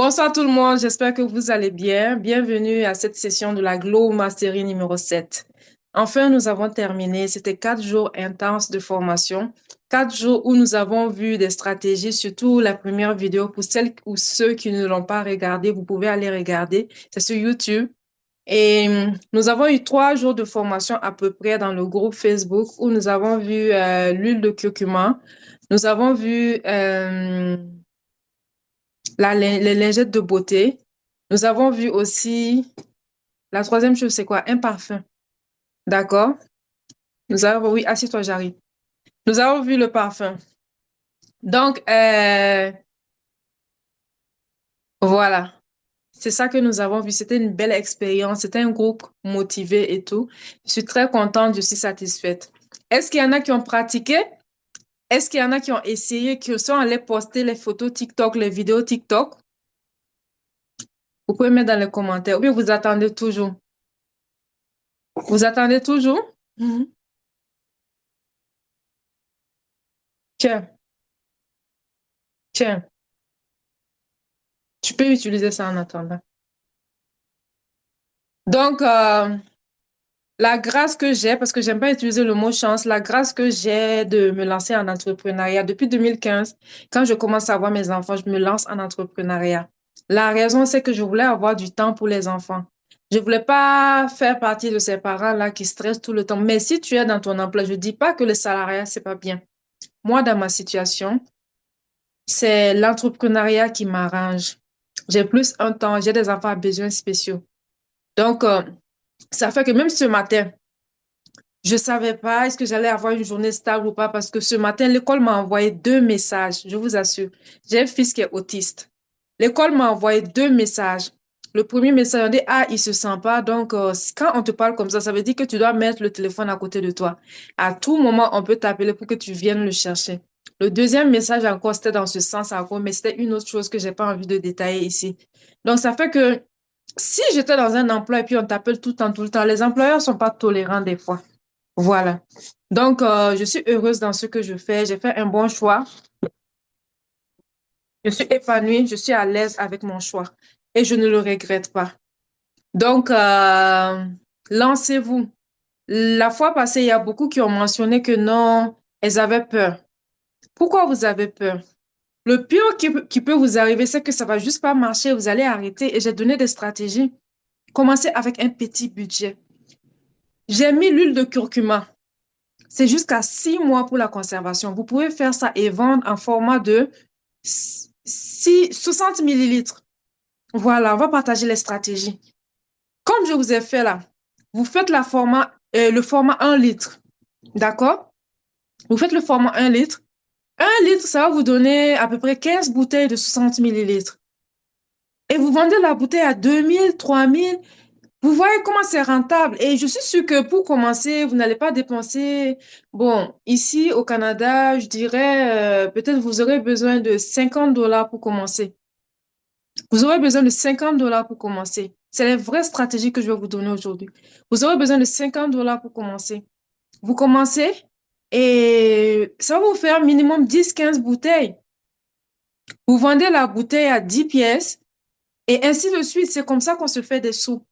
Bonsoir tout le monde, j'espère que vous allez bien. Bienvenue à cette session de la Glow Mastery numéro 7. Enfin, nous avons terminé. C'était 4 jours intenses de formation. 4 jours où nous avons vu des stratégies, surtout la première vidéo. Pour celles ou ceux qui ne l'ont pas regardé, vous pouvez aller regarder. C'est sur YouTube. Et nous avons eu 3 jours de formation à peu près dans le groupe Facebook où nous avons vu l'huile de curcuma. Nous avons vu les lingettes de beauté. Nous avons vu aussi, la troisième chose, c'est quoi? Un parfum. D'accord? Nous avons, oui, assieds-toi, j'arrive. Nous avons vu le parfum. Donc, voilà. C'est ça que nous avons vu. C'était une belle expérience. C'était un groupe motivé et tout. Je suis très contente, je suis satisfaite. Est-ce qu'il y en a qui ont pratiqué? Est-ce qu'il y en a qui ont essayé, qui sont allés poster les photos TikTok, les vidéos TikTok? Vous pouvez mettre dans les commentaires. Ou bien vous attendez toujours. Vous attendez toujours? Mhm. Tiens, tiens. Tu peux utiliser ça en attendant. Donc, la grâce que j'ai, parce que j'aime pas utiliser le mot chance, la grâce que j'ai de me lancer en entrepreneuriat depuis 2015, quand je commence à avoir mes enfants, je me lance en entrepreneuriat. La raison, c'est que je voulais avoir du temps pour les enfants. Je voulais pas faire partie de ces parents-là qui stressent tout le temps. Mais si tu es dans ton emploi, je dis pas que le salariat, c'est pas bien. Moi, dans ma situation, c'est l'entrepreneuriat qui m'arrange. J'ai plus un temps, j'ai des enfants à besoins spéciaux. Donc, ça fait que même ce matin, je savais pas est-ce que j'allais avoir une journée stable ou pas parce que ce matin, l'école m'a envoyé 2 messages, je vous assure. J'ai un fils qui est autiste. L'école m'a envoyé 2 messages. Le premier message, on dit, ah, il se sent pas. Donc, quand on te parle comme ça veut dire que tu dois mettre le téléphone à côté de toi. À tout moment, on peut t'appeler pour que tu viennes le chercher. Le deuxième message encore, c'était dans ce sens encore, mais c'était une autre chose que j'ai pas envie de détailler ici. Donc, ça fait que si j'étais dans un emploi et puis on t'appelle tout le temps, les employeurs sont pas tolérants des fois. Voilà. Donc, je suis heureuse dans ce que je fais. J'ai fait un bon choix. Je suis épanouie. Je suis à l'aise avec mon choix. Et je ne le regrette pas. Donc, lancez-vous. La fois passée, il y a beaucoup qui ont mentionné que non, elles avaient peur. Pourquoi vous avez peur? Le pire qui peut vous arriver, c'est que ça va juste pas marcher. Vous allez arrêter. Et j'ai donné des stratégies. Commencez avec un petit budget. J'ai mis l'huile de curcuma. C'est jusqu'à 6 mois pour la conservation. Vous pouvez faire ça et vendre en format de 60 millilitres. Voilà, on va partager les stratégies. Comme je vous ai fait là, vous faites le format 1 litre. D'accord? Vous faites le format 1 litre. 1 litre, ça va vous donner à peu près 15 bouteilles de 60 millilitres. Et vous vendez la bouteille à 2000, 3000. Vous voyez comment c'est rentable. Et je suis sûre que pour commencer, vous n'allez pas dépenser. Bon, ici au Canada, je dirais, peut-être vous aurez besoin de 50 dollars pour commencer. Vous aurez besoin de 50 dollars pour commencer. C'est les vraies stratégies que je vais vous donner aujourd'hui. Vous aurez besoin de 50 dollars pour commencer. Vous commencez et ça va vous faire minimum 10, 15 bouteilles. Vous vendez la bouteille à 10 pièces et ainsi de suite. C'est comme ça qu'on se fait des sous.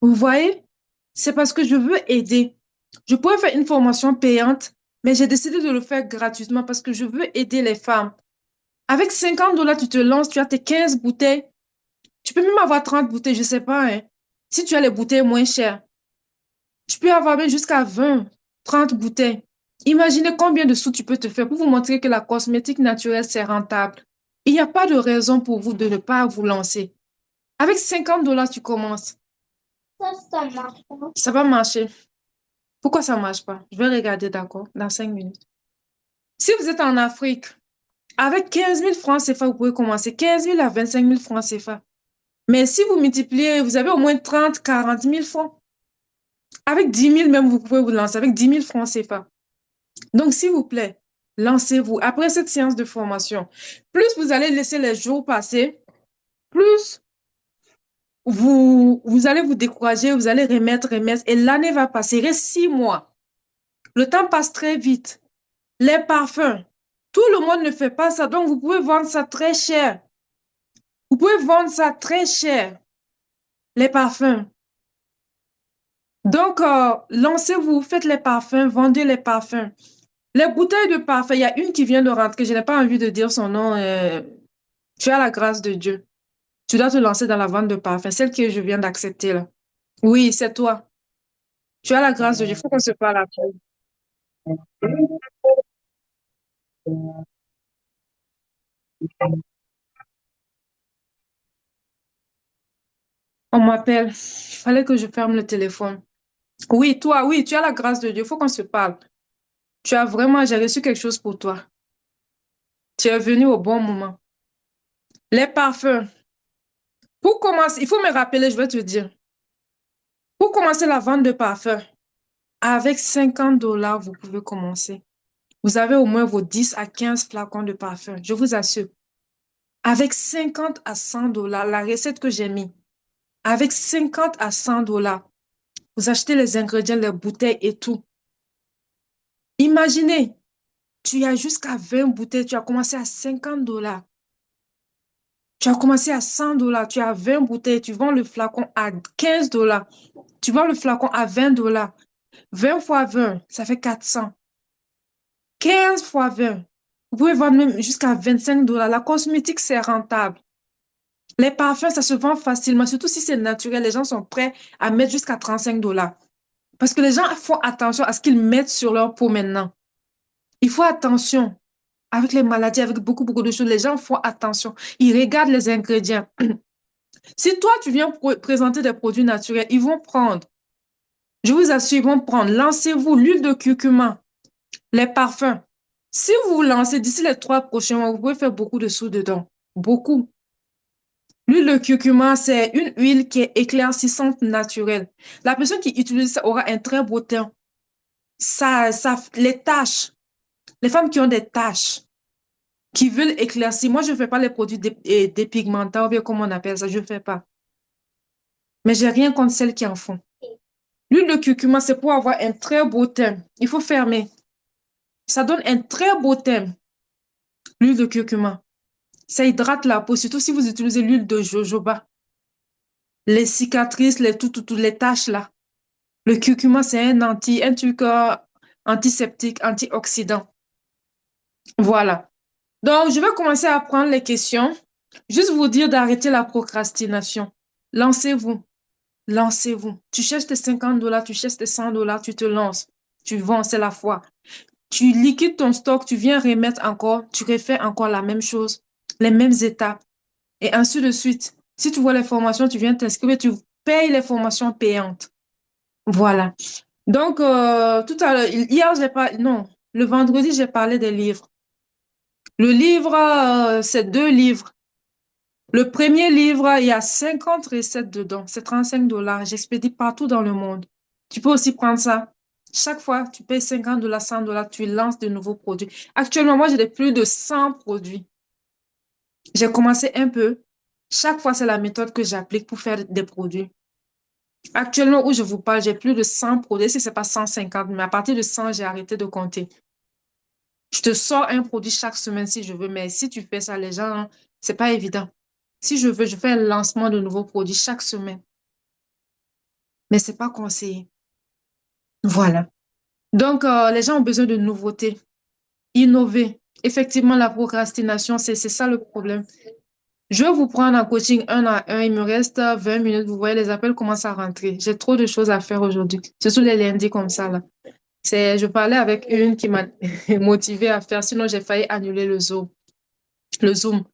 Vous voyez? C'est parce que je veux aider. Je pourrais faire une formation payante, mais j'ai décidé de le faire gratuitement parce que je veux aider les femmes. Avec 50 dollars, tu te lances, tu as tes 15 bouteilles. Tu peux même avoir 30 bouteilles, je sais pas, hein. Si tu as les bouteilles moins chères, tu peux avoir même jusqu'à 20, 30 bouteilles. Imaginez combien de sous tu peux te faire pour vous montrer que la cosmétique naturelle, c'est rentable. Il n'y a pas de raison pour vous de ne pas vous lancer. Avec 50 dollars, tu commences. Ça marche pas. Ça va marcher. Pourquoi ça marche pas? Je vais regarder, d'accord, dans 5 minutes. Si vous êtes en Afrique, avec 15 000 francs CFA, vous pouvez commencer. 15 000 à 25 000 francs CFA. Mais si vous multipliez, vous avez au moins 30, 40 000 francs. Avec 10 000 même, vous pouvez vous lancer avec 10 000 francs CFA. Donc, s'il vous plaît, lancez-vous. Après cette séance de formation, plus vous allez laisser les jours passer, plus vous allez vous décourager, vous allez remettre, et l'année va passer. Il reste 6 mois. Le temps passe très vite. Les parfums, tout le monde ne fait pas ça, donc vous pouvez vendre ça très cher. pouvez vendre ça très cher, les parfums. Donc, lancez-vous, faites les parfums, vendez les parfums. Les bouteilles de parfum, il y a une qui vient de rentrer, je n'ai pas envie de dire son nom. Tu as la grâce de Dieu. Tu dois te lancer dans la vente de parfums, celle que je viens d'accepter là. Oui, c'est toi. Tu as la grâce de Dieu. Il faut qu'on se parle après. On m'appelle. Il fallait que je ferme le téléphone. Oui, toi, oui, tu as la grâce de Dieu. Il faut qu'on se parle. Tu as vraiment, j'ai reçu quelque chose pour toi. Tu es venu au bon moment. Les parfums. Pour commencer, il faut me rappeler, je vais te dire. Pour commencer la vente de parfums, avec 50 dollars, vous pouvez commencer. Vous avez au moins vos 10 à 15 flacons de parfum, je vous assure. Avec 50 à 100 dollars, la recette que j'ai mis, avec 50 à 100 dollars, vous achetez les ingrédients, les bouteilles et tout. Imaginez, tu as jusqu'à 20 bouteilles, tu as commencé à 50 dollars. Tu as commencé à 100 dollars, tu as 20 bouteilles, tu vends le flacon à 15 dollars. Tu vends le flacon à 20 dollars. 20 fois 20, ça fait 400. 15 fois 20. Vous pouvez vendre même jusqu'à 25 dollars. La cosmétique, c'est rentable. Les parfums, ça se vend facilement, surtout si c'est naturel. Les gens sont prêts à mettre jusqu'à 35 dollars. Parce que les gens font attention à ce qu'ils mettent sur leur peau maintenant. Il faut attention. Avec les maladies, avec beaucoup, beaucoup de choses, les gens font attention. Ils regardent les ingrédients. Si toi, tu viens présenter des produits naturels, ils vont prendre. Je vous assure, ils vont prendre. Lancez-vous l'huile de curcuma, les parfums. Si vous vous lancez d'ici les 3 prochains mois, vous pouvez faire beaucoup de sous dedans. Beaucoup. L'huile de curcuma, c'est une huile qui est éclaircissante naturelle. La personne qui utilise ça aura un très beau teint. Les taches, les femmes qui ont des taches, qui veulent éclaircir. Moi, je ne fais pas les produits dépigmentants, ou bien comme on appelle ça, je ne fais pas. Mais j'ai rien contre celles qui en font. L'huile de curcuma, c'est pour avoir un très beau teint. Il faut fermer. Ça donne un très beau teint, l'huile de curcuma. Ça hydrate la peau, surtout si vous utilisez l'huile de jojoba. Les cicatrices, les taches là. Le curcuma, c'est un truc antiseptique, antioxydant. Voilà. Donc, je vais commencer à prendre les questions. Juste vous dire d'arrêter la procrastination. Lancez-vous. Lancez-vous. Tu cherches tes 50 dollars, tu cherches tes 100 dollars, tu te lances. Tu vends, c'est la foi. Tu liquides ton stock, tu viens remettre encore, tu refais encore la même chose, les mêmes étapes, et ainsi de suite. Si tu vois les formations, tu viens t'inscrire, tu payes les formations payantes. Voilà. Donc, tout à l'heure, hier, j'ai pas, non, le vendredi, j'ai parlé des livres. Le livre, c'est 2 livres. Le premier livre, il y a 50 recettes dedans. C'est 35 dollars. J'expédie partout dans le monde. Tu peux aussi prendre ça. Chaque fois, tu payes 50 dollars, 100 dollars, tu lances de nouveaux produits. Actuellement, moi, j'ai plus de 100 produits. J'ai commencé un peu. Chaque fois, c'est la méthode que j'applique pour faire des produits. Actuellement, où je vous parle, j'ai plus de 100 produits. Si ce n'est pas 150, mais à partir de 100, j'ai arrêté de compter. Je te sors un produit chaque semaine si je veux, mais si tu fais ça, les gens, hein, c'est pas évident. Si je veux, je fais un lancement de nouveaux produits chaque semaine, mais c'est pas conseillé. Voilà. Donc, les gens ont besoin de nouveautés, innover. Effectivement, la procrastination, c'est ça le problème. Je vais vous prendre en coaching 1 à 1. Il me reste 20 minutes. Vous voyez, les appels commencent à rentrer. J'ai trop de choses à faire aujourd'hui. Surtout les lundis comme ça, là. Je parlais avec une qui m'a motivée à faire, sinon j'ai failli annuler le Zoom. Le Zoom.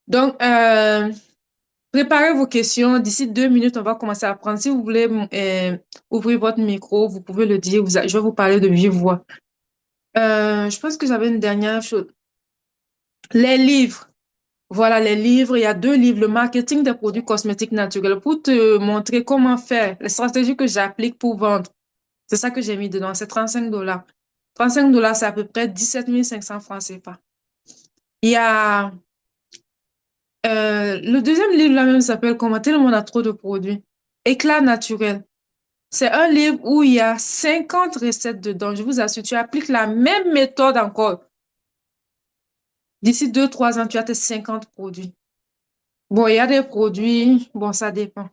Donc, préparez vos questions. D'ici 2 minutes, on va commencer à prendre. Si vous voulez ouvrir votre micro, vous pouvez le dire. Je vais vous parler de vive voix. Je pense que j'avais une dernière chose. Les livres. Voilà, les livres. Il y a 2 livres. Le marketing des produits cosmétiques naturels pour te montrer comment faire, les stratégies que j'applique pour vendre. C'est ça que j'ai mis dedans. C'est 35 dollars. 35 dollars, c'est à peu près 17 500 francs CFA. Il y a le deuxième livre là même s'appelle comment tellement on a trop de produits. Éclat naturel. C'est un livre où il y a 50 recettes dedans. Je vous assure, tu appliques la même méthode encore. D'ici 2, 3 ans, tu as tes 50 produits. Bon, il y a des produits, bon, ça dépend.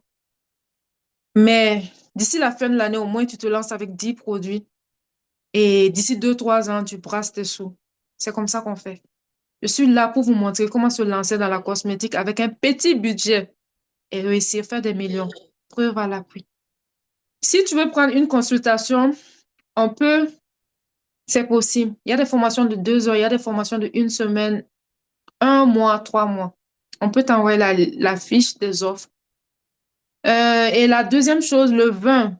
Mais d'ici la fin de l'année, au moins, tu te lances avec 10 produits. Et d'ici 2, 3 ans, tu brasses tes sous. C'est comme ça qu'on fait. Je suis là pour vous montrer comment se lancer dans la cosmétique avec un petit budget et réussir à faire des millions. Preuve à l'appui. Si tu veux prendre une consultation, on peut, c'est possible. Il y a des formations de 2 heures, il y a des formations de une semaine, 1 mois, 3 mois. On peut t'envoyer la fiche des offres. Et la deuxième chose, le 20.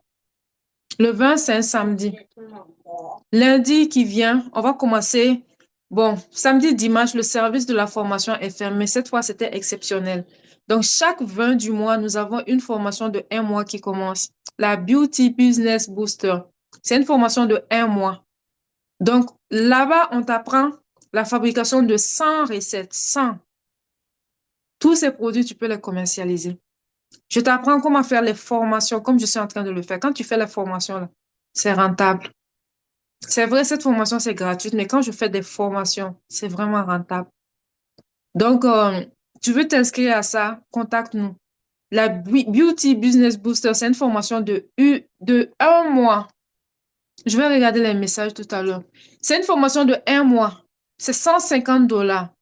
Le 20, c'est un samedi. Lundi qui vient, on va commencer. Bon, samedi, dimanche, le service de la formation est fermé. Cette fois, c'était exceptionnel. Donc, chaque 20 du mois, nous avons une formation de 1 mois qui commence. La Beauty Business Booster. C'est une formation de 1 mois. Donc, là-bas, on t'apprend la fabrication de 100 recettes. 100. Tous ces produits, tu peux les commercialiser. Je t'apprends comment faire les formations comme je suis en train de le faire. Quand tu fais les formations, là, c'est rentable. C'est vrai, cette formation, c'est gratuite, mais quand je fais des formations, c'est vraiment rentable. Donc, tu veux t'inscrire à ça, contacte-nous. La Beauty Business Booster, c'est une formation de 1 mois. Je vais regarder les messages tout à l'heure. C'est une formation de 1 mois. C'est 150 dollars.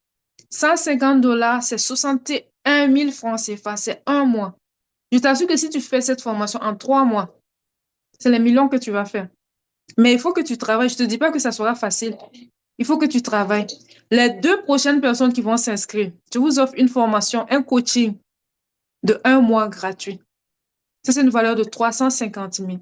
150 dollars, c'est 61 000 francs CFA. C'est 1 mois. Je t'assure que si tu fais cette formation en 3 mois, c'est les millions que tu vas faire. Mais il faut que tu travailles. Je te dis pas que ça sera facile. Il faut que tu travailles. Les 2 prochaines personnes qui vont s'inscrire, je vous offre une formation, un coaching de 1 mois gratuit. Ça, c'est une valeur de 350 000.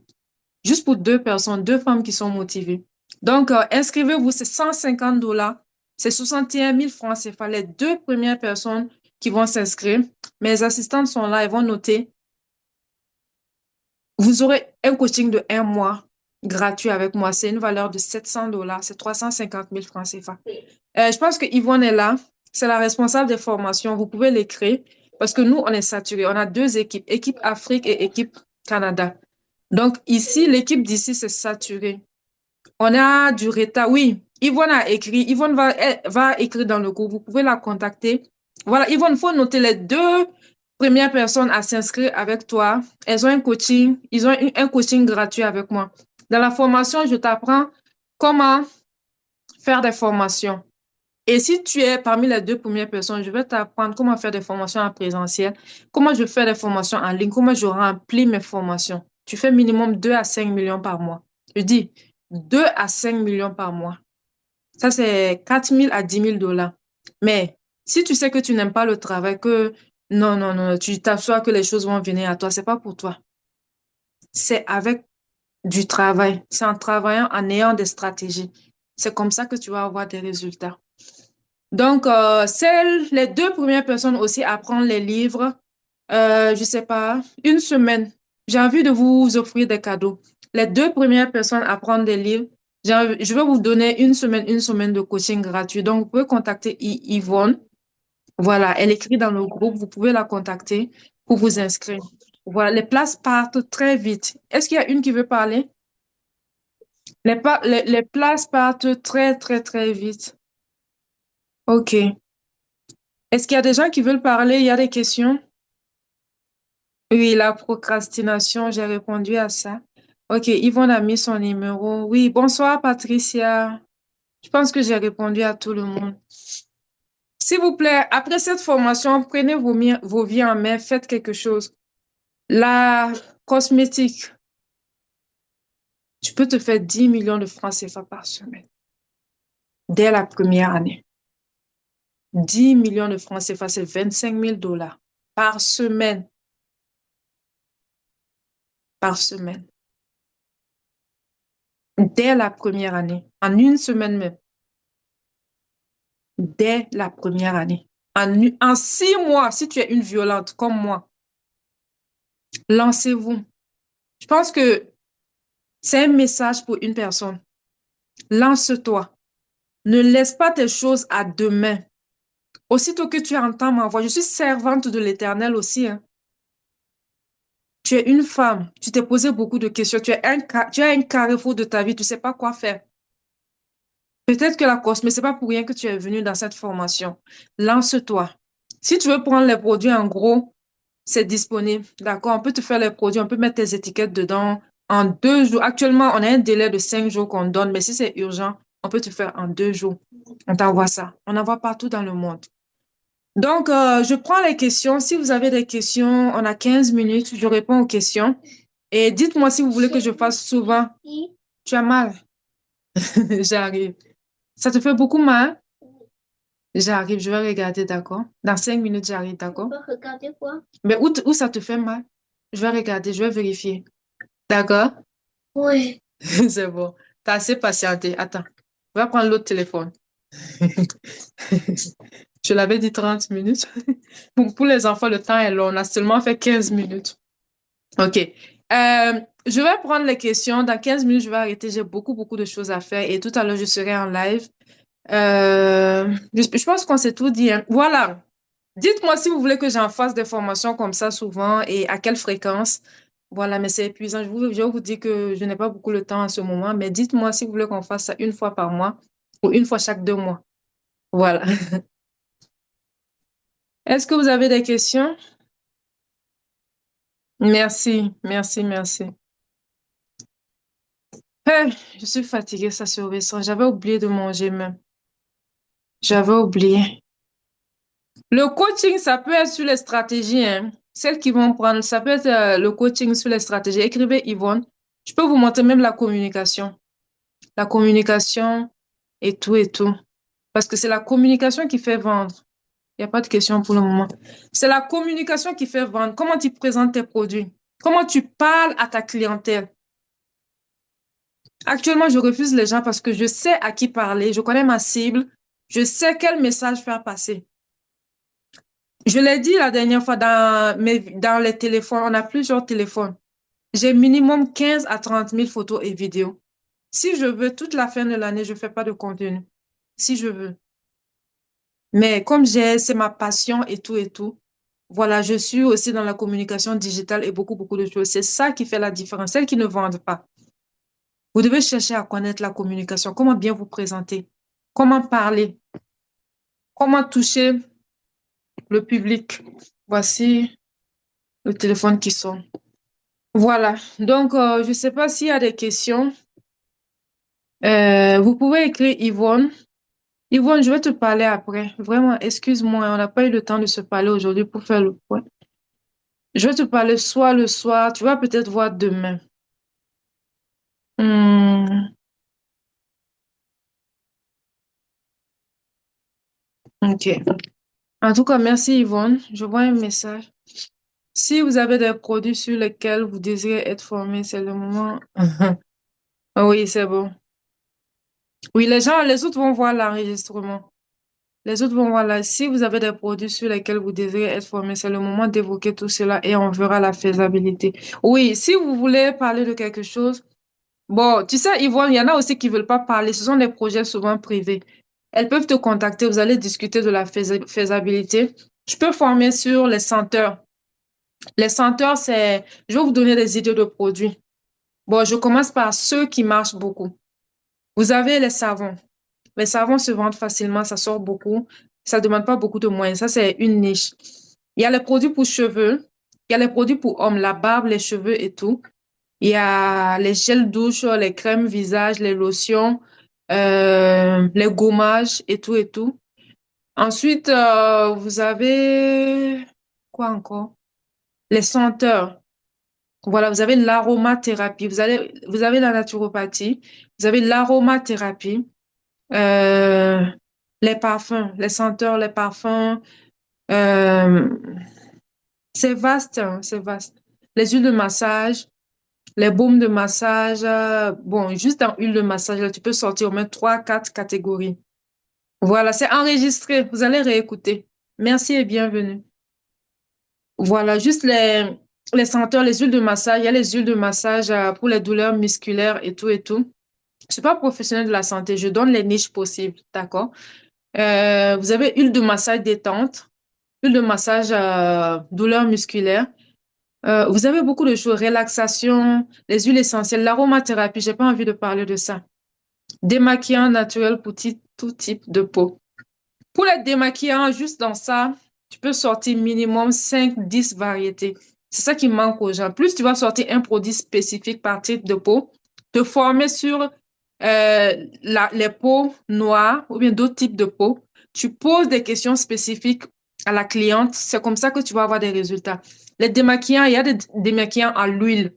Juste pour 2 personnes, 2 femmes qui sont motivées. Donc, inscrivez-vous, c'est 150 dollars. C'est 61 000 francs CFA. Les 2 premières personnes qui vont s'inscrire, mes assistantes sont là, elles vont noter. Vous aurez un coaching de 1 mois gratuit avec moi. C'est une valeur de 700 dollars. C'est 350 000 francs CFA. Je pense que Yvonne est là. C'est la responsable des formations. Vous pouvez l'écrire parce que nous, on est saturés. On a 2 équipes, équipe Afrique et équipe Canada. Donc ici, l'équipe d'ici, c'est saturé. On a du retard. Oui, Yvonne a écrit. Yvonne va écrire dans le groupe. Vous pouvez la contacter. Voilà, Yvonne, il faut noter les 2 premières personnes à s'inscrire avec toi. Elles ont un coaching. Ils ont un coaching gratuit avec moi. Dans la formation, je t'apprends comment faire des formations. Et si tu es parmi les 2 premières personnes, je vais t'apprendre comment faire des formations en présentiel, comment je fais des formations en ligne, comment je remplis mes formations. Tu fais minimum 2 à 5 millions par mois. Je dis 2 à 5 millions par mois. Ça, c'est 4 000 à 10 000 dollars. Mais si tu sais que tu n'aimes pas le travail, que non, non, non, tu t'assois que les choses vont venir à toi, c'est pas pour toi. C'est avec du travail. C'est en travaillant, en ayant des stratégies. C'est comme ça que tu vas avoir des résultats. Donc, les 2 premières personnes aussi à prendre les livres, je sais pas, une semaine. J'ai envie de vous offrir des cadeaux. Les 2 premières personnes à prendre des livres, je vais vous donner une semaine de coaching gratuit. Donc, vous pouvez contacter Yvonne. Voilà, elle écrit dans le groupe. Vous pouvez la contacter pour vous inscrire. Voilà, les places partent très vite. Est-ce qu'il y a une qui veut parler? Les places partent très, très, très vite. OK. Est-ce qu'il y a des gens qui veulent parler? Il y a des questions? Oui, la procrastination, j'ai répondu à ça. OK, Yvonne a mis son numéro. Oui, bonsoir Patricia. Je pense que j'ai répondu à tout le monde. S'il vous plaît, après cette formation, prenez vos vies en main, faites quelque chose. La cosmétique, tu peux te faire 10 millions de francs CFA par semaine dès la première année. 10 millions de francs CFA, c'est 25 000 dollars par semaine. Par semaine. Dès la première année, en une semaine même, dès la première année. En 6 mois, si tu es une violente comme moi, lancez-vous. Je pense que c'est un message pour une personne. Lance-toi. Ne laisse pas tes choses à demain. Aussitôt que tu entends ma voix, je suis servante de l'Éternel aussi, hein. Tu es une femme, tu t'es posé beaucoup de questions, tu as un carrefour de ta vie, tu ne sais pas quoi faire. Peut-être que mais c'est pas pour rien que tu es venu dans cette formation. Lance-toi. Si tu veux prendre les produits en gros, c'est disponible. D'accord? On peut te faire les produits, on peut mettre tes étiquettes dedans en 2 jours. Actuellement, on a un délai de 5 jours qu'on donne, mais si c'est urgent, on peut te faire en 2 jours. On t'envoie ça. On envoie partout dans le monde. Donc, je prends les questions. Si vous avez des questions, on a 15 minutes. Je réponds aux questions. Et dites-moi si vous voulez que je fasse souvent. Tu as mal? J'arrive. Ça te fait beaucoup mal? J'arrive, je vais regarder, d'accord? Dans 5 minutes, j'arrive, d'accord? Regarder quoi? Mais où ça te fait mal? Je vais regarder, je vais vérifier. D'accord? Oui. C'est bon. T'as assez patienté. Attends. Je vais prendre l'autre téléphone. Je l'avais dit 30 minutes. Bon, pour les enfants, le temps est long. On a seulement fait 15 minutes. OK. Je vais prendre les questions. Dans 15 minutes, je vais arrêter. J'ai beaucoup, beaucoup de choses à faire. Et tout à l'heure, je serai en live. Je pense qu'on s'est tout dit, hein. Voilà. Dites-moi si vous voulez que j'en fasse des formations comme ça souvent et à quelle fréquence. Voilà, mais c'est épuisant. Je vais vous dire que je n'ai pas beaucoup le temps en ce moment, mais dites-moi si vous voulez qu'on fasse ça une fois par mois ou une fois chaque 2 mois. Voilà. Est-ce que vous avez des questions? Merci, merci, merci. Je suis fatiguée, ça se ressent. J'avais oublié de manger même. J'avais oublié. Le coaching, ça peut être sur les stratégies, hein. Celles qui vont prendre, ça peut être le coaching sur les stratégies. Écrivez Yvonne. Je peux vous montrer même la communication. La communication et tout et tout. Parce que c'est la communication qui fait vendre. Il n'y a pas de question pour le moment. C'est la communication qui fait vendre. Comment tu présentes tes produits? Comment tu parles à ta clientèle? Actuellement, je refuse les gens parce que je sais à qui parler. Je connais ma cible. Je sais quel message faire passer. Je l'ai dit la dernière fois dans les téléphones, on a plusieurs téléphones. J'ai minimum 15 à 30 000 photos et vidéos. Si je veux, toute la fin de l'année, je fais pas de contenu. Si je veux. Mais comme c'est ma passion et tout et tout. Voilà, je suis aussi dans la communication digitale et beaucoup, beaucoup de choses. C'est ça qui fait la différence. Celles qui ne vendent pas. Vous devez chercher à connaître la communication. Comment bien vous présenter? Comment parler? Comment toucher le public? Voici le téléphone qui sonne. Voilà. Donc, je ne sais pas s'il y a des questions. Vous pouvez écrire Yvonne. Yvonne, je vais te parler après. Vraiment, excuse-moi, on n'a pas eu le temps de se parler aujourd'hui pour faire le point. Je vais te parler soit le soir, tu vas peut-être voir demain. Hmm, ok. En tout cas, merci Yvonne. Je vois un message. Si vous avez des produits sur lesquels vous désirez être formé, c'est le moment. Ah oui, c'est bon. Oui, les autres vont voir l'enregistrement. Les autres vont voir là. Si vous avez des produits sur lesquels vous désirez être formé, c'est le moment d'évoquer tout cela et on verra la faisabilité. Oui, si vous voulez parler de quelque chose, bon, tu sais, Yvonne, il y en a aussi qui veulent pas parler. Ce sont des projets souvent privés. Elles peuvent te contacter. Vous allez discuter de la faisabilité. Je peux former sur les senteurs. Les senteurs, je vais vous donner des idées de produits. Bon, je commence par ceux qui marchent beaucoup. Vous avez les savons. Les savons se vendent facilement, ça sort beaucoup. Ça ne demande pas beaucoup de moyens. Ça, c'est une niche. Il y a les produits pour cheveux. Il y a les produits pour hommes, la barbe, les cheveux et tout. Il y a les gels douche, les crèmes visage, les lotions, les gommages et tout et tout. Ensuite, vous avez quoi encore? Les senteurs. Voilà, vous avez l'aromathérapie. Vous avez la naturopathie. Vous avez l'aromathérapie. Euh, les parfums, les senteurs, les parfums. euh, c'est vaste, hein, c'est vaste. Les huiles de massage, les baumes de massage. Bon, juste dans huile de massage, là, tu peux sortir au moins 3, 4 catégories. Voilà, c'est enregistré. Vous allez réécouter. Merci et bienvenue. Voilà, juste les senteurs, les huiles de massage. Il y a les huiles de massage pour les douleurs musculaires et tout et tout. Je suis pas professionnelle de la santé. Je donne les niches possibles, d'accord? Vous avez huile de massage détente, huile de massage douleur musculaire. Vous avez beaucoup de choses, relaxation, les huiles essentielles, l'aromathérapie. J'ai pas envie de parler de ça. Démaquillant naturel pour tout type de peau. Pour les démaquillants, juste dans ça. tu peux sortir minimum 5, 10 variétés. C'est ça qui manque aux gens. Plus tu vas sortir un produit spécifique par type de peau, te former sur les peaux noires ou bien d'autres types de peau. Tu poses des questions spécifiques à la cliente. C'est comme ça que tu vas avoir des résultats. Les démaquillants, il y a des démaquillants à l'huile.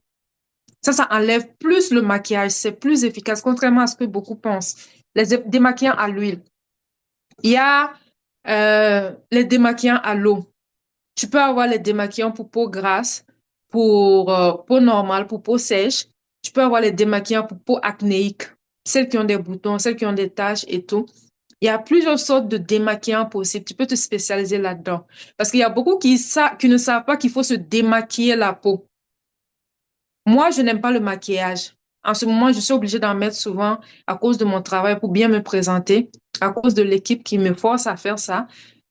Ça enlève plus le maquillage. C'est plus efficace, contrairement à ce que beaucoup pensent. Les démaquillants à l'huile. Il y a les démaquillants à l'eau. Tu peux avoir les démaquillants pour peau grasse, pour peau normale, pour peau sèche. Tu peux avoir les démaquillants pour peau acnéique, celles qui ont des boutons, celles qui ont des taches et tout. Il y a plusieurs sortes de démaquillants possibles. Tu peux te spécialiser là-dedans. Parce qu'il y a beaucoup qui ne savent pas qu'il faut se démaquiller la peau. Moi, je n'aime pas le maquillage. En ce moment, je suis obligée d'en mettre souvent à cause de mon travail pour bien me présenter, à cause de l'équipe qui me force à faire ça.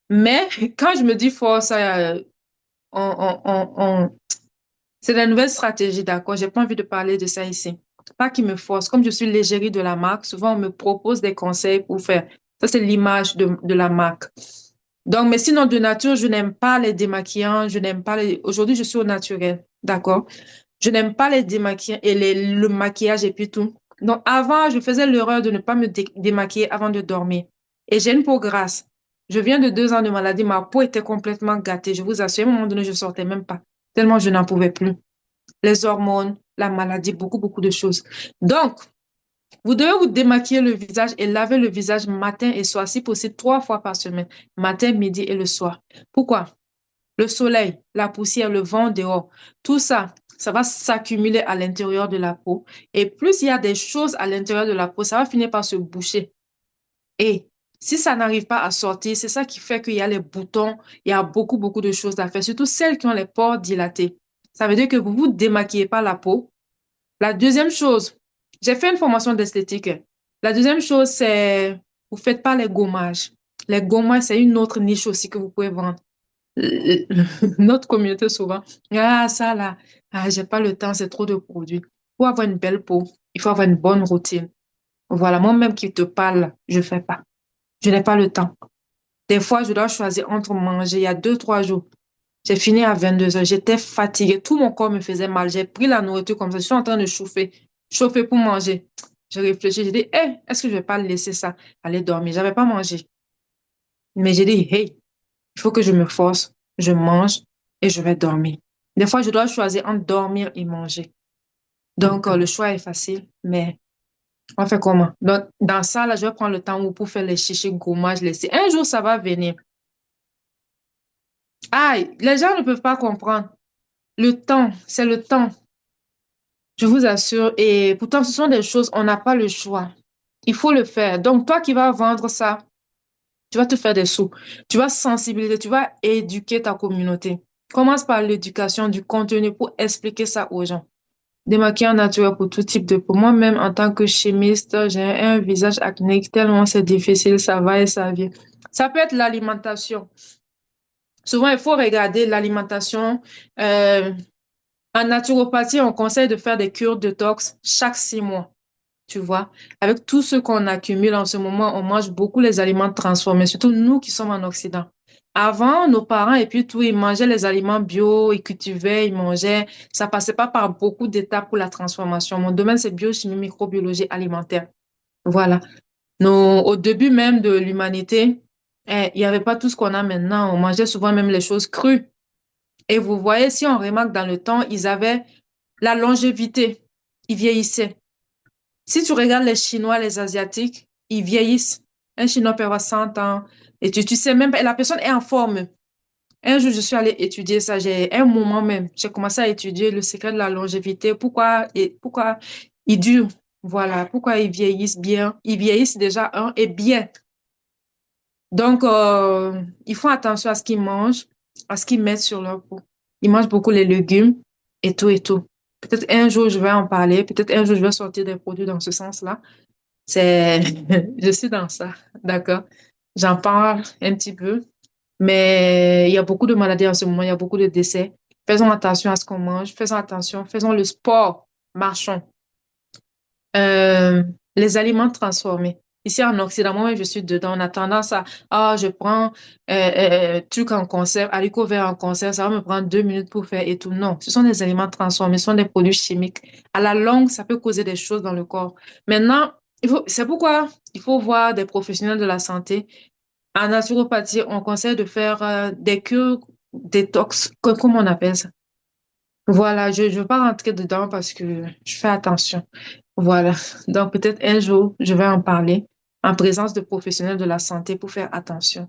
Mais quand je me dis force, c'est la nouvelle stratégie, d'accord? J'ai pas envie de parler de ça ici. Pas qui me force. Comme je suis l'égérie de la marque, souvent on me propose des conseils pour faire. Ça, c'est l'image de la marque. Donc, mais sinon, de nature, je n'aime pas les démaquillants, je n'aime pas les... Aujourd'hui, je suis au naturel, d'accord? Je n'aime pas les démaquillants et le maquillage et puis tout. Donc, avant, je faisais l'erreur de ne pas me démaquiller avant de dormir. Et j'ai une peau grasse. Je viens de 2 ans de maladie, ma peau était complètement gâtée. Je vous assure, à un moment donné, je sortais même pas, tellement je n'en pouvais plus. Les hormones, la maladie, beaucoup, beaucoup de choses. Donc, vous devez vous démaquiller le visage et laver le visage matin et soir, si possible 3 fois par semaine, matin, midi et le soir. Pourquoi? Le soleil, la poussière, le vent dehors, tout ça, ça va s'accumuler à l'intérieur de la peau. Et plus il y a des choses à l'intérieur de la peau, ça va finir par se boucher. Et si ça n'arrive pas à sortir, c'est ça qui fait qu'il y a les boutons, il y a beaucoup, beaucoup de choses à faire, surtout celles qui ont les pores dilatés. Ça veut dire que vous vous démaquillez pas la peau. La deuxième chose, j'ai fait une formation d'esthétique. La deuxième chose, c'est vous faites pas les gommages. Les gommages, c'est une autre niche aussi que vous pouvez vendre. Euh, Notre communauté souvent, ah ça là, ah j'ai pas le temps, c'est trop de produits. Pour avoir une belle peau, il faut avoir une bonne routine. Voilà, moi-même qui te parle, je fais pas. Je n'ai pas le temps. Des fois, je dois choisir entre manger. Il y a 2, 3 jours, j'ai fini à 22 heures. J'étais fatiguée. Tout mon corps me faisait mal. J'ai pris la nourriture comme ça. Je suis en train de chauffer. Chauffer pour manger. J'ai réfléchi. J'ai dit, hey, est-ce que je vais pas laisser ça aller dormir? J'avais pas mangé. Mais j'ai dit, hey, il faut que je me force. Je mange et je vais dormir. Des fois, je dois choisir entre dormir et manger. Donc, le choix est facile, mais on fait comment? Donc, dans ça, là, je vais prendre le temps pour faire les chichis, gommages, laisser. Un jour, ça va venir. Aïe, les gens ne peuvent pas comprendre. Le temps, c'est le temps. Je vous assure. Et pourtant, ce sont des choses, on n'a pas le choix. Il faut le faire. Donc, toi qui vas vendre ça, tu vas te faire des sous. Tu vas sensibiliser, tu vas éduquer ta communauté. Commence par l'éducation du contenu pour expliquer ça aux gens. Démaquillant naturel pour tout type de peau. Moi-même, en tant que chimiste, j'ai un visage acnéique tellement c'est difficile, ça va et ça vient. Ça peut être l'alimentation. Souvent, il faut regarder l'alimentation. Euh, En naturopathie, on conseille de faire des cures détox chaque 6 mois, tu vois. Avec tout ce qu'on accumule en ce moment, on mange beaucoup les aliments transformés, surtout nous qui sommes en Occident. Avant, nos parents et puis tout, ils mangeaient les aliments bio, ils cultivaient, ils mangeaient. Ça passait pas par beaucoup d'étapes pour la transformation. Mon domaine, c'est biochimie, microbiologie alimentaire. Voilà. Au début même de l'humanité, il n'y avait pas tout ce qu'on a maintenant. On mangeait souvent même les choses crues. Et vous voyez, si on remarque dans le temps, ils avaient la longévité. Ils vieillissaient. Si tu regardes les Chinois, les Asiatiques, ils vieillissent. Un Chinois peut avoir 100 ans. Et tu sais même pas, la personne est en forme. Un jour, je suis allée étudier ça. J'ai un moment même, j'ai commencé à étudier le secret de la longévité. Pourquoi ils durent. Voilà. Pourquoi ils vieillissent bien. Ils vieillissent déjà et bien. Donc, ils font attention à ce qu'ils mangent, à ce qu'ils mettent sur leur peau. Ils mangent beaucoup les légumes et tout et tout. Peut-être un jour, je vais en parler. Peut-être un jour, je vais sortir des produits dans ce sens-là. C'est, je suis dans ça. D'accord? J'en parle un petit peu. Mais il y a beaucoup de maladies en ce moment. Il y a beaucoup de décès. Faisons attention à ce qu'on mange. Faisons attention. Faisons le sport. Marchons. Euh, les aliments transformés. Ici en Occident, moi, je suis dedans. On a tendance à, ah, je prends truc en conserve, haricot vert en conserve, ça va me prendre 2 minutes pour faire et tout. Non, ce sont des aliments transformés, ce sont des produits chimiques. À la longue, ça peut causer des choses dans le corps. Maintenant, c'est pourquoi il faut voir des professionnels de la santé. En naturopathie, on conseille de faire des cures détox, comment on appelle ça? Voilà, je ne veux pas rentrer dedans parce que je fais attention. Voilà. Donc, peut-être un jour, je vais en parler en présence de professionnels de la santé pour faire attention.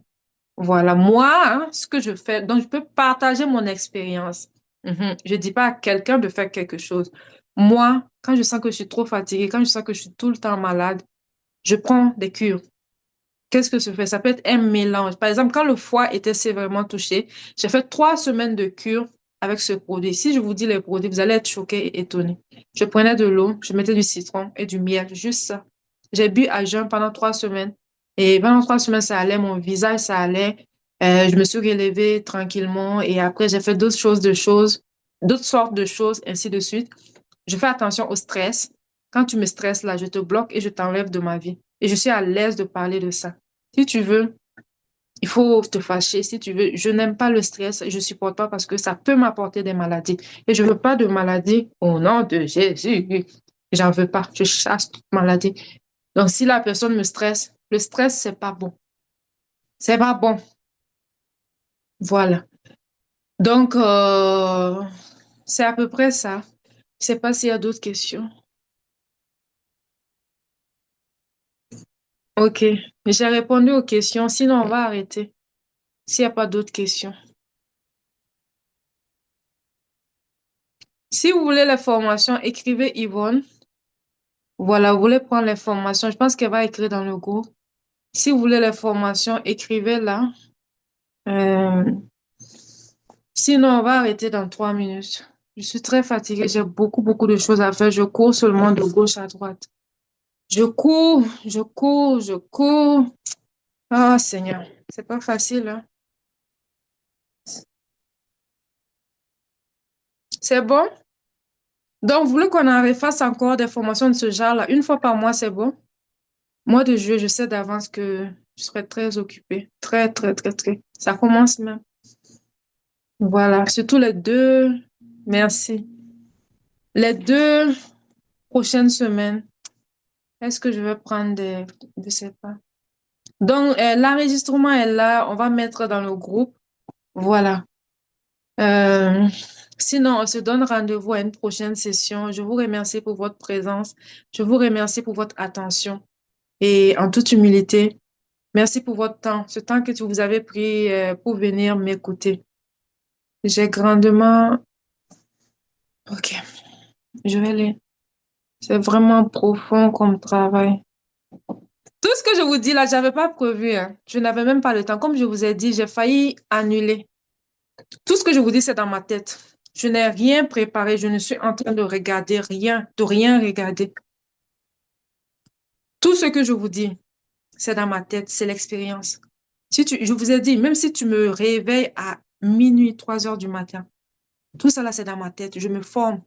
Voilà. Moi, hein, ce que je fais, donc je peux partager mon expérience. Je dis pas à quelqu'un de faire quelque chose. Moi, quand je sens que je suis trop fatiguée, quand je sens que je suis tout le temps malade, je prends des cures. Qu'est-ce que ça fait? Ça peut être un mélange. Par exemple, quand le foie était sévèrement touché, j'ai fait 3 semaines de cure avec ce produit. Si je vous dis les produits, vous allez être choqués et étonnés. Je prenais de l'eau, je mettais du citron et du miel, juste ça. J'ai bu à jeun pendant 3 semaines. Et pendant 3 semaines, ça allait, mon visage, ça allait. Je me suis relevée tranquillement et après, j'ai fait d'autres sortes de choses, ainsi de suite. Je fais attention au stress. Quand tu me stresses là, je te bloque et je t'enlève de ma vie. Et je suis à l'aise de parler de ça. Si tu veux, il faut te fâcher. Si tu veux, je n'aime pas le stress, je supporte pas parce que ça peut m'apporter des maladies. Et je veux pas de maladies au nom de Jésus. J'en veux pas. Je chasse toute maladie. Donc, si la personne me stresse, le stress, c'est pas bon. C'est pas bon. Voilà. Donc, c'est à peu près ça. Je sais pas s'il y a d'autres questions. Ok. J'ai répondu aux questions. Sinon, on va arrêter. S'il n'y a pas d'autres questions. Si vous voulez les formations, écrivez Yvonne. Voilà, vous voulez prendre les formations. Je pense qu'elle va écrire dans le groupe. Si vous voulez les formations, écrivez là. Euh, Sinon, on va arrêter dans 3 minutes. Je suis très fatiguée. J'ai beaucoup, beaucoup de choses à faire. Je cours seulement de gauche à droite. Je cours, je cours, je cours. Ah, Seigneur, c'est pas facile, hein. C'est bon? Donc, vous voulez qu'on en refasse encore des formations de ce genre-là? Une fois par mois, c'est bon? Mois de juillet, je sais d'avance que je serai très occupée. Très, très, très, très. Ça commence même. Voilà, surtout les deux, merci. Les 2 prochaines semaines, est-ce que je vais prendre des, je sais pas. Donc, l'enregistrement est là, on va mettre dans le groupe. Voilà. Euh, Sinon, on se donne rendez-vous à une prochaine session. Je vous remercie pour votre présence. Je vous remercie pour votre attention. Et en toute humilité, merci pour votre temps, ce temps que vous avez pris pour venir m'écouter. J'ai grandement... Ok, je vais aller. C'est vraiment profond comme travail. Tout ce que je vous dis là, j'avais pas prévu, hein. Je n'avais même pas le temps. Comme je vous ai dit, j'ai failli annuler. Tout ce que je vous dis, c'est dans ma tête. Je n'ai rien préparé. Je ne suis en train de regarder rien, de rien regarder. Tout ce que je vous dis, c'est dans ma tête, c'est l'expérience. Je vous ai dit, même si tu me réveilles à minuit, 3 heures du matin, tout ça là, c'est dans ma tête. Je me forme,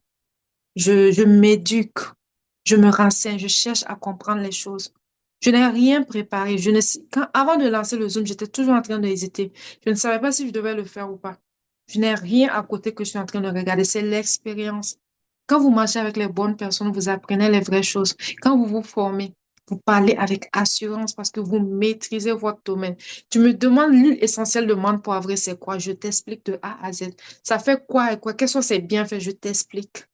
je m'éduque, je me renseigne, je cherche à comprendre les choses. Je n'ai rien préparé. Avant de lancer le Zoom, j'étais toujours en train d'hésiter. Je ne savais pas si je devais le faire ou pas. Je n'ai rien à côté que je suis en train de regarder. C'est l'expérience. Quand vous marchez avec les bonnes personnes, vous apprenez les vraies choses. Quand vous vous formez, vous parlez avec assurance parce que vous maîtrisez votre domaine. Tu me demandes l'huile essentielle de menthe poivrée, c'est quoi? Je t'explique de A à Z. Ça fait quoi et quoi? Quels sont ses bienfaits? Je t'explique.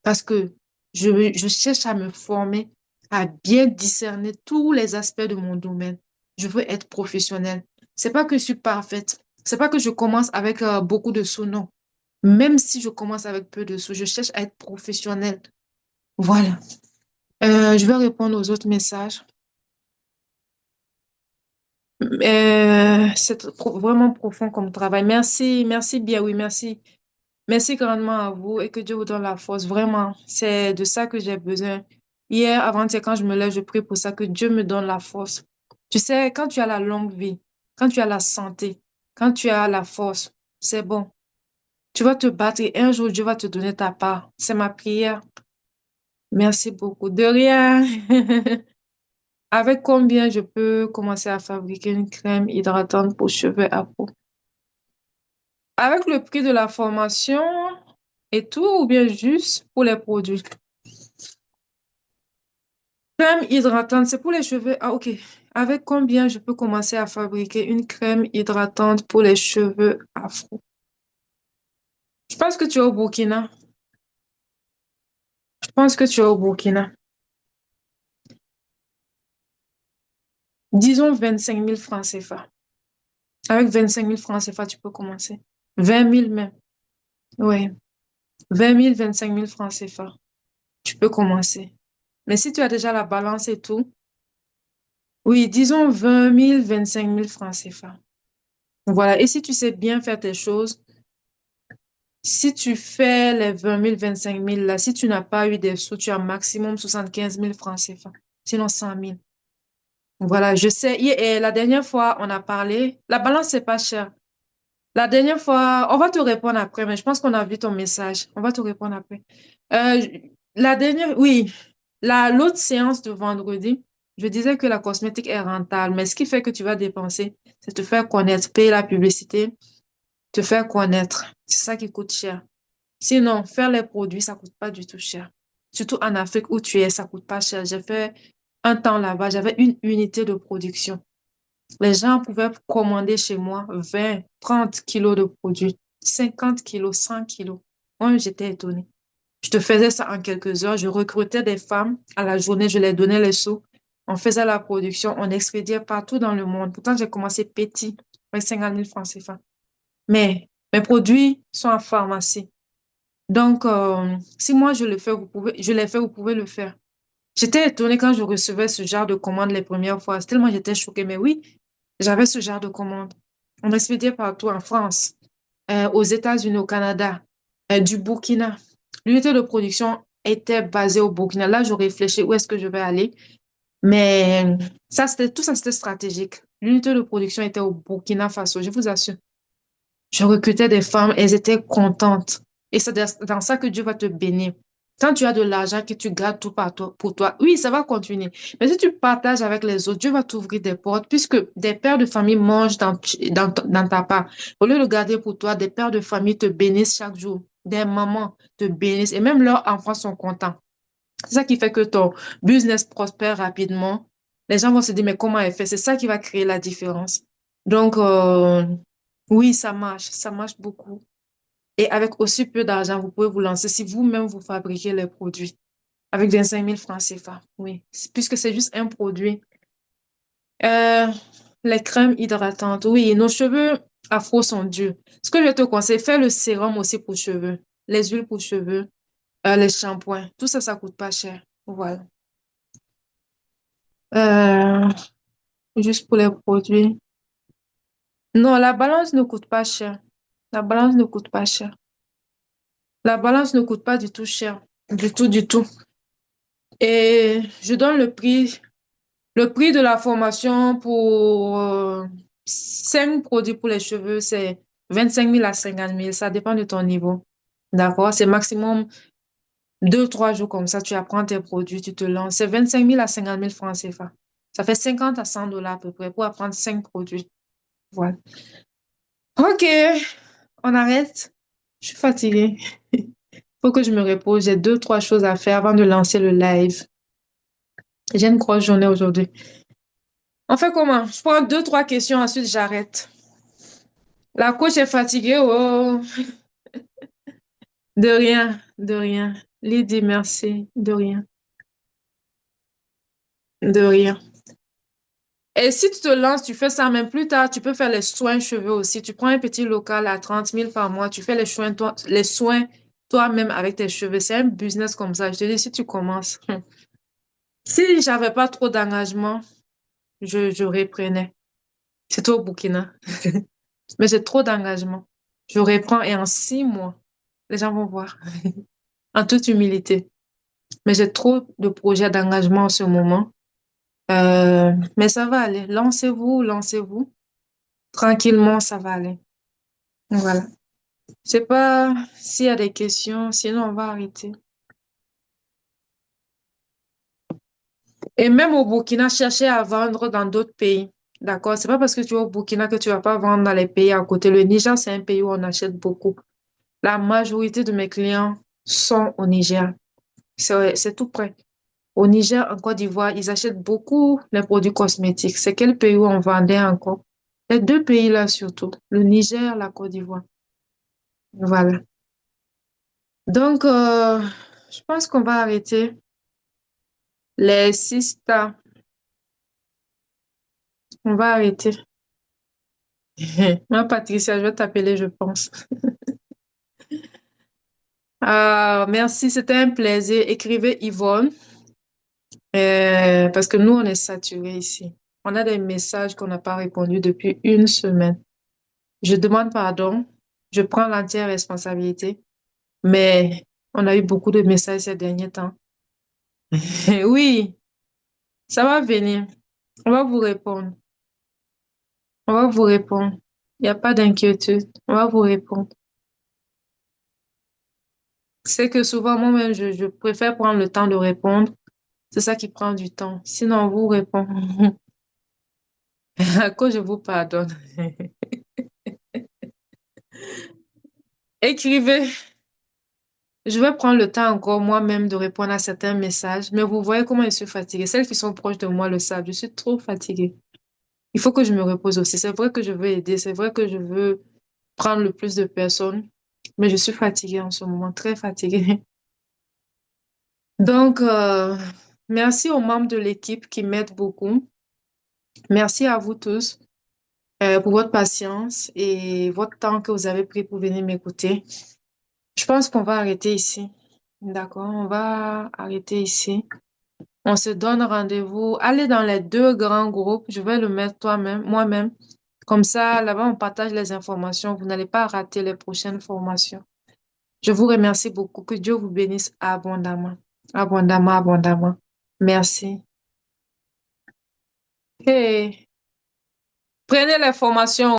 Parce que je cherche à me former, à bien discerner tous les aspects de mon domaine. Je veux être professionnelle. C'est pas que je suis parfaite. C'est pas que je commence avec beaucoup de sous, non. Même si je commence avec peu de sous, je cherche à être professionnelle. Voilà. Je vais répondre aux autres messages. C'est vraiment profond comme travail. Merci, merci bien, oui, merci. Merci grandement à vous et que Dieu vous donne la force. Vraiment, c'est de ça que j'ai besoin. Hier, avant-hier, quand je me lève, je prie pour ça, que Dieu me donne la force. Tu sais, quand tu as la longue vie, quand tu as la santé, quand tu as la force, c'est bon. Tu vas te battre et un jour, Dieu va te donner ta part. C'est ma prière. Merci beaucoup. De rien. Avec combien je peux commencer à fabriquer une crème hydratante pour cheveux à peau? Avec le prix de la formation et tout, ou bien juste pour les produits? Crème hydratante, c'est pour les cheveux. Ah, ok. Avec combien je peux commencer à fabriquer une crème hydratante pour les cheveux afro? Je pense que tu es au Burkina. Je pense que tu es au Burkina. Disons 25 000 francs CFA. Avec 25 000 francs CFA, tu peux commencer. 20 000 même. Oui. 20 000, 25 000 francs CFA. Tu peux commencer. Mais si tu as déjà la balance et tout, oui, disons 20 000, 25 000 francs CFA. Voilà. Et si tu sais bien faire tes choses, si tu fais les 20 000, 25 000 là, si tu n'as pas eu des sous, tu as maximum 75 000 francs CFA. Sinon 100 000. Voilà, je sais. Et la dernière fois, on a parlé. La balance, c'est pas cher. La dernière fois, on va te répondre après, mais je pense qu'on a vu ton message. On va te répondre après. Euh, la dernière, oui, l'autre séance de vendredi, je disais que la cosmétique est rentable, mais ce qui fait que tu vas dépenser, c'est te faire connaître, payer la publicité, te faire connaître. C'est ça qui coûte cher. Sinon, faire les produits, ça coûte pas du tout cher. Surtout en Afrique où tu es, ça coûte pas cher. J'ai fait un temps là-bas, j'avais une unité de production. Les gens pouvaient commander chez moi 20, 30 kilos de produits, 50 kilos, 100 kilos. Moi, j'étais étonnée. Je te faisais ça en quelques heures. Je recrutais des femmes à la journée, je leur donnais les sous. On faisait la production, on expédiait partout dans le monde. Pourtant, j'ai commencé petit, avec 50 000 francs CFA. Mais mes produits sont en pharmacie. Donc, si moi je le fais, je l'ai fait, vous pouvez le faire. J'étais étonnée quand je recevais ce genre de commandes les premières fois. Tellement j'étais choquée. Mais oui, j'avais ce genre de commandes. On expédiait partout en France, aux États-Unis, au Canada, du Burkina. L'unité de production était basée au Burkina. Là, je réfléchis où est-ce que je vais aller. Mais ça, tout ça, c'était stratégique. L'unité de production était au Burkina Faso, je vous assure. Je recrutais des femmes, elles étaient contentes. Et c'est dans ça que Dieu va te bénir. Quand tu as de l'argent que tu gardes tout pour toi, oui, ça va continuer. Mais si tu partages avec les autres, Dieu va t'ouvrir des portes, puisque des pères de famille mangent dans ta part. Au lieu de garder pour toi, des pères de famille te bénissent chaque jour. Des mamans te bénissent et même leurs enfants sont contents. C'est ça qui fait que ton business prospère rapidement. Les gens vont se dire, mais comment elle fait? C'est ça qui va créer la différence. Donc, oui, ça marche beaucoup. Et avec aussi peu d'argent, vous pouvez vous lancer si vous-même vous fabriquez les produits. Avec 25 000 francs CFA, oui. Puisque c'est juste un produit. Euh, les crèmes hydratantes, oui, nos cheveux afro sont durs. Ce que je te conseille, fais le sérum aussi pour cheveux, les huiles pour cheveux, les shampoings. Tout ça, ça coûte pas cher. Voilà. Euh, juste pour les produits. Non, la balance ne coûte pas cher. La balance ne coûte pas cher. La balance ne coûte pas du tout cher. Du tout, du tout. Et je donne le prix. Le prix de la formation pour 5 produits pour les cheveux, c'est 25 000 à 50 000. Ça dépend de ton niveau. D'accord? C'est maximum 2, 3 jours comme ça. Tu apprends tes produits, tu te lances. C'est 25 000 à 50 000 francs CFA. Ça fait 50 à 100 dollars à peu près pour apprendre 5 produits. Voilà. OK, on arrête. Je suis fatiguée. Faut que je me repose. J'ai 2, 3 choses à faire avant de lancer le live. J'ai une grosse journée aujourd'hui. On fait comment? Je prends 2, 3 questions, ensuite j'arrête. La coach est fatiguée. Oh, de rien, de rien. Lydie, merci. De rien, de rien. Et si tu te lances, tu fais ça même plus tard, tu peux faire les soins cheveux aussi. Tu prends un petit local à 30 000 par mois, tu fais les soins toi-même avec tes cheveux. C'est un business comme ça. Je te dis, si tu commences. Si j'avais pas trop d'engagement, je reprenais. C'est au Burkina. Mais j'ai trop d'engagement. Je reprends et en 6 mois, les gens vont voir. En toute humilité. Mais j'ai trop de projets d'engagement en ce moment. Mais ça va aller. Lancez-vous, lancez-vous. Tranquillement, ça va aller. Voilà. Je sais pas s'il y a des questions, sinon on va arrêter. Et même au Burkina, chercher à vendre dans d'autres pays. D'accord? C'est pas parce que tu es au Burkina que tu vas pas vendre dans les pays à côté. Le Niger, c'est un pays où on achète beaucoup. La majorité de mes clients sont au Niger. C'est tout près. Au Niger, en Côte d'Ivoire, ils achètent beaucoup les produits cosmétiques. C'est quel pays où on vendait encore? Les deux pays-là surtout. Le Niger, la Côte d'Ivoire. Voilà. Donc, je pense qu'on va arrêter les 6 tas. On va arrêter. Moi, Patricia, je vais t'appeler, je pense. Ah, merci, c'était un plaisir. Écrivez Yvonne, parce que nous, on est saturés ici. On a des messages qu'on n'a pas répondu depuis une semaine. Je demande pardon. Je prends l'entière responsabilité. Mais on a eu beaucoup de messages ces derniers temps. Oui, ça va venir. On va vous répondre. On va vous répondre. Il n'y a pas d'inquiétude. On va vous répondre. C'est que souvent, moi-même, je préfère prendre le temps de répondre. C'est ça qui prend du temps. Sinon, on vous répond. À cause, je vous pardonne. Écrivez. Je vais prendre le temps encore moi-même de répondre à certains messages, mais vous voyez comment je suis fatiguée. Celles qui sont proches de moi le savent. Je suis trop fatiguée. Il faut que je me repose aussi. C'est vrai que je veux aider. C'est vrai que je veux prendre le plus de personnes, mais je suis fatiguée en ce moment, très fatiguée. Donc, merci aux membres de l'équipe qui m'aident beaucoup. Merci à vous tous pour votre patience et votre temps que vous avez pris pour venir m'écouter. Je pense qu'on va arrêter ici. D'accord, on va arrêter ici. On se donne rendez-vous. Allez dans les deux grands groupes. Je vais le mettre toi-même, moi-même. Comme ça, là-bas, on partage les informations. Vous n'allez pas rater les prochaines formations. Je vous remercie beaucoup. Que Dieu vous bénisse abondamment. Abondamment, abondamment. Merci. Et prenez les formations.